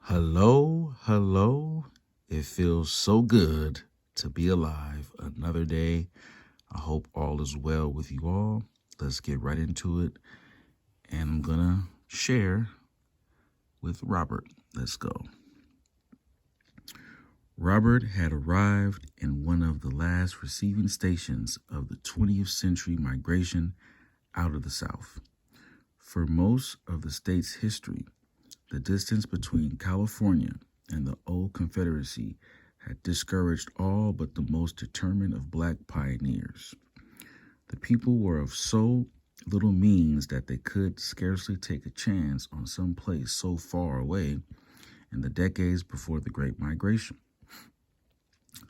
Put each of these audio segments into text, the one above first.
Hello, hello. It feels so good to be alive another day. I hope all is well with you all. Let's get right into it. And I'm going to share with Robert. Let's go. Robert had arrived in one of the last receiving stations of the 20th century migration out of the South. For most of the state's history, the distance between California and the old Confederacy had discouraged all but the most determined of black pioneers. The people were of so little means that they could scarcely take a chance on some place so far away in the decades before the Great Migration.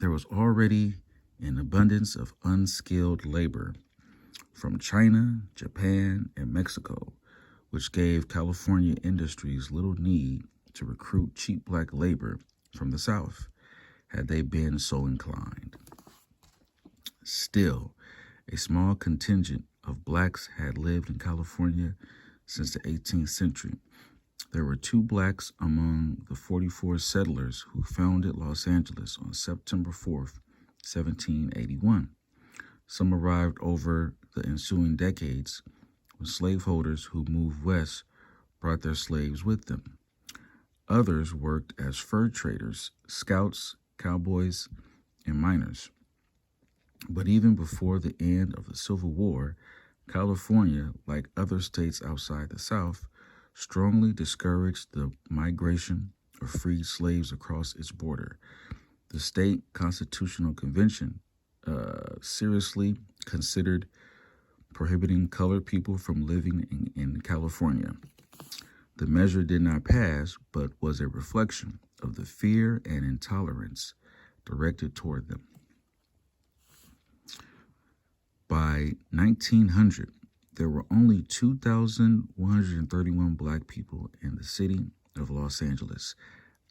There was already an abundance of unskilled labor from China, Japan, and Mexico, which gave California industries little need to recruit cheap black labor from the South, had they been so inclined. Still, a small contingent of blacks had lived in California since the 18th century. There were 2 blacks among the 44 settlers who founded Los Angeles on September 4th, 1781. Some arrived over the ensuing decades when slaveholders who moved west brought their slaves with them. Others worked as fur traders, scouts, cowboys, and miners. But even before the end of the Civil War, California, like other states outside the South, strongly discouraged the migration of freed slaves across its border. The state constitutional convention seriously considered prohibiting colored people from living in California. The measure did not pass, but was a reflection of the fear and intolerance directed toward them. By 1900, there were only 2,131 black people in the city of Los Angeles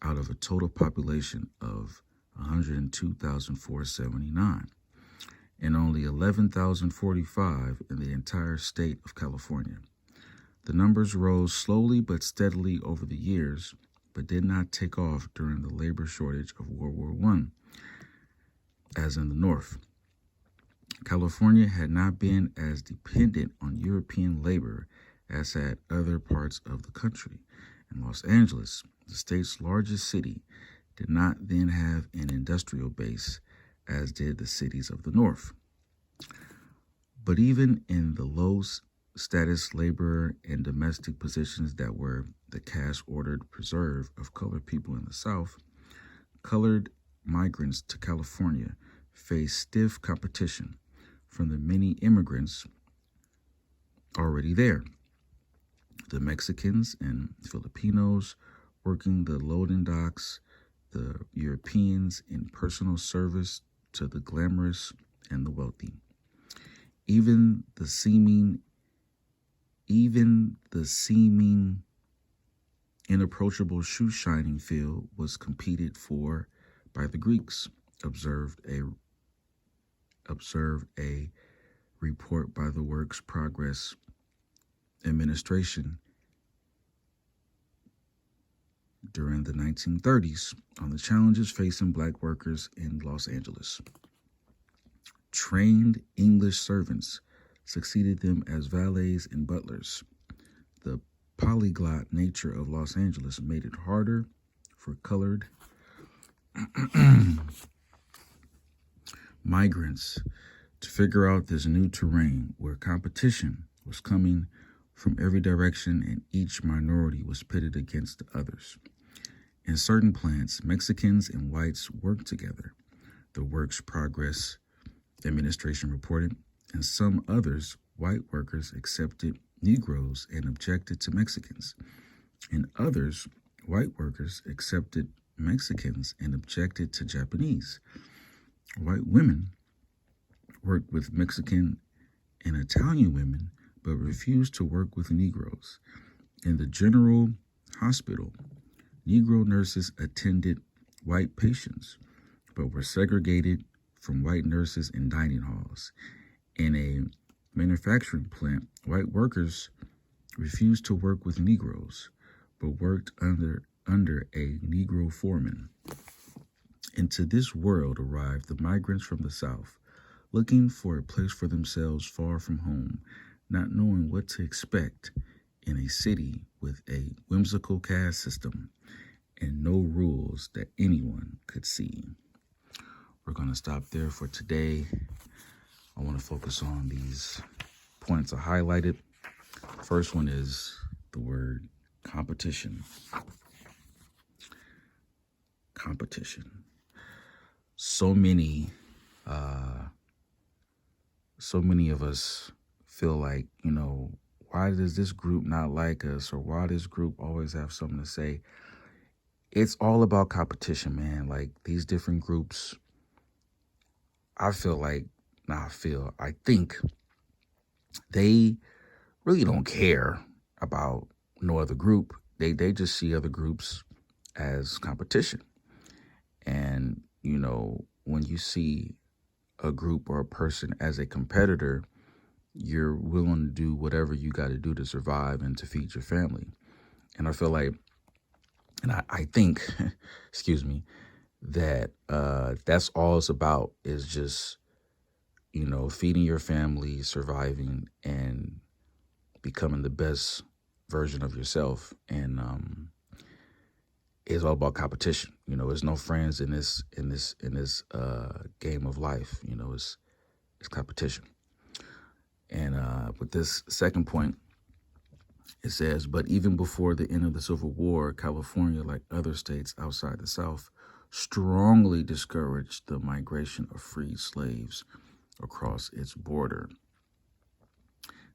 out of a total population of 102,479, and only 11,045 in the entire state of California. The numbers rose slowly but steadily over the years, but did not take off during the labor shortage of World War I, as in the North. California had not been as dependent on European labor as had other parts of the country, and Los Angeles, the state's largest city, did not then have an industrial base as did the cities of the North. But even in the low-status labor and domestic positions that were the caste-ordered preserve of colored people in the South, colored migrants to California faced stiff competition from the many immigrants already there. The Mexicans and Filipinos working the loading docks, the Europeans in personal service to the glamorous and the wealthy. Even the seeming inapproachable shoe-shining field was competed for by the Greeks, observed a report by the Works Progress Administration during the 1930s on the challenges facing black workers in Los Angeles. Trained English servants succeeded them as valets and butlers. The polyglot nature of Los Angeles made it harder for colored migrants to figure out this new terrain where competition was coming from every direction and each minority was pitted against the others. In certain plants, Mexicans and whites worked together, the Works Progress Administration reported. In some others, white workers accepted Negroes and objected to Mexicans. In others, white workers accepted Mexicans and objected to Japanese. White women worked with Mexican and Italian women, but refused to work with Negroes. In the general hospital, Negro nurses attended white patients, but were segregated from white nurses in dining halls. In a manufacturing plant, white workers refused to work with Negroes, but worked under under a Negro foreman. Into this world arrived the migrants from the South, looking for a place for themselves far from home, not knowing what to expect in a city with a whimsical caste system and no rules that anyone could see. We're going to stop there for today. I want to focus on these points I highlighted. First one is the word competition. Competition. So many of us feel like, why does this group not like us, or why this group always have something to say? It's all about competition, man. Like these different groups, I think they really don't care about no other group. They just see other groups as competition. And, when you see a group or a person as a competitor, you're willing to do whatever you got to do to survive and to feed your family. And I feel like, and I think, excuse me, that that's all it's about, is just, feeding your family, surviving, and becoming the best version of yourself. And it's all about competition. There's no friends in this game of life. It's competition. And with this second point, it says, but even before the end of the Civil War, California, like other states outside the South, strongly discouraged the migration of freed slaves across its border.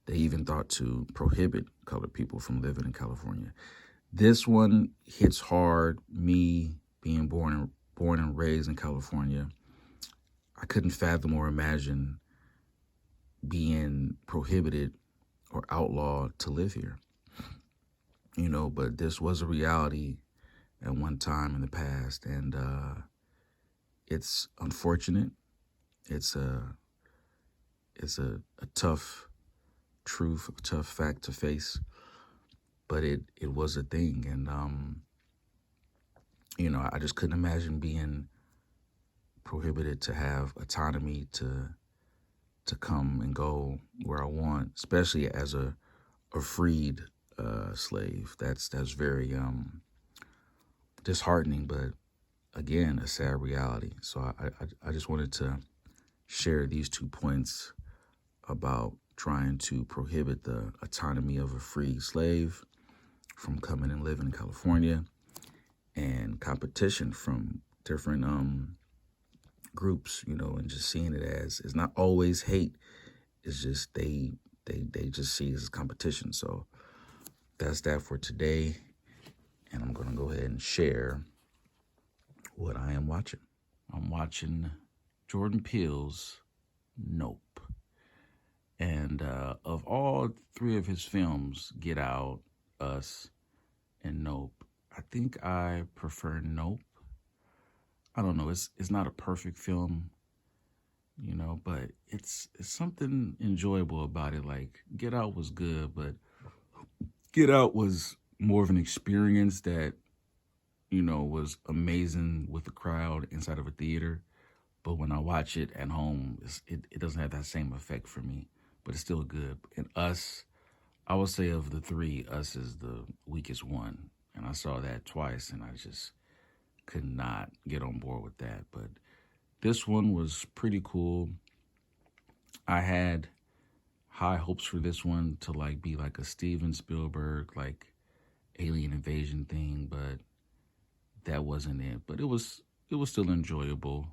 They even thought to prohibit colored people from living in California. This one hits hard. Me being born and raised in California, I couldn't fathom or imagine being prohibited or outlawed to live here. But this was a reality at one time in the past, and it's unfortunate. It's a tough truth, a tough fact to face, but it was a thing. And I just couldn't imagine being prohibited to have autonomy to come and go where I want, especially as a freed slave. That's very disheartening, but again, a sad reality. So I just wanted to share these 2 points about trying to prohibit the autonomy of a free slave from coming and living in California, and competition from different groups, and just seeing it as, it's not always hate. It's just they just see it as competition. So that's that for today. And I'm going to go ahead and share what I am watching. I'm watching Jordan Peele's Nope. And of all 3 of his films, Get Out, Us, and Nope, I think I prefer Nope. I don't know. It's not a perfect film, but it's something enjoyable about it. Like Get Out was good, but Get Out was more of an experience that, was amazing with the crowd inside of a theater. But when I watch it at home, it doesn't have that same effect for me, but it's still good. And Us, I would say of the 3, Us is the weakest one. And I saw that twice, and I just could not get on board with that. But this one was pretty cool. I had high hopes for this one to be like a Steven Spielberg, like alien invasion thing, but that wasn't it. But it was still enjoyable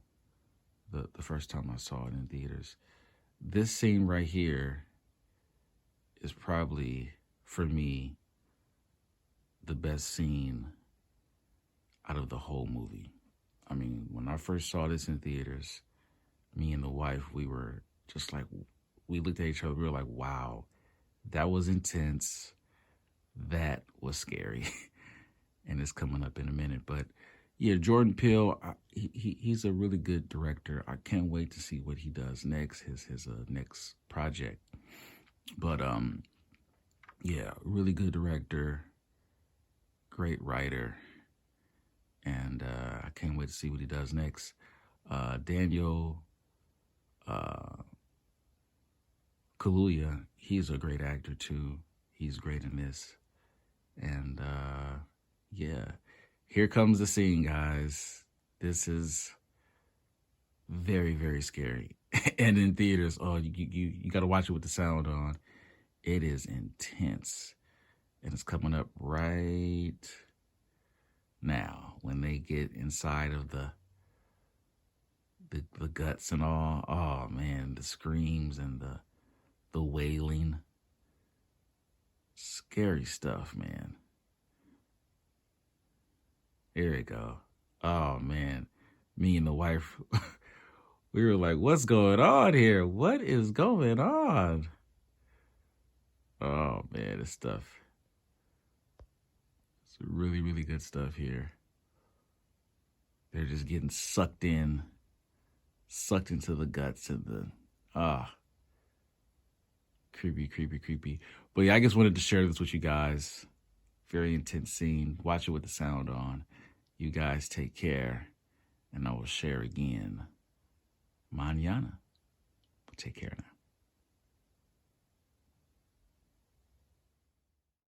the first time I saw it in theaters. This scene right here is probably, for me, the best scene out of the whole movie. I mean, when I first saw this in theaters, me and the wife, we were just like, we looked at each other, we were like, wow, that was intense. That was scary. And it's coming up in a minute. But yeah, Jordan Peele, he's a really good director. I can't wait to see what he does next, his next project. But yeah, really good director, great writer, and I can't wait to see what he does next. Daniel Kaluuya, he's a great actor too. He's great in this. And yeah, here comes the scene, guys. This is very, very scary. And in theaters, oh, you got to watch it with the sound on. It is intense. And it's coming up right now when they get inside of the guts and all. Oh man, the screams and the wailing. Scary stuff, man. Here we go. Oh man, me and the wife, we were like, what's going on here? What is going on? Oh man, this stuff. It's really, really good stuff here. They're just getting sucked into the guts and creepy, creepy, creepy. But yeah, I just wanted to share this with you guys. Very intense scene. Watch it with the sound on. You guys take care, and I will share again mañana. Take care now.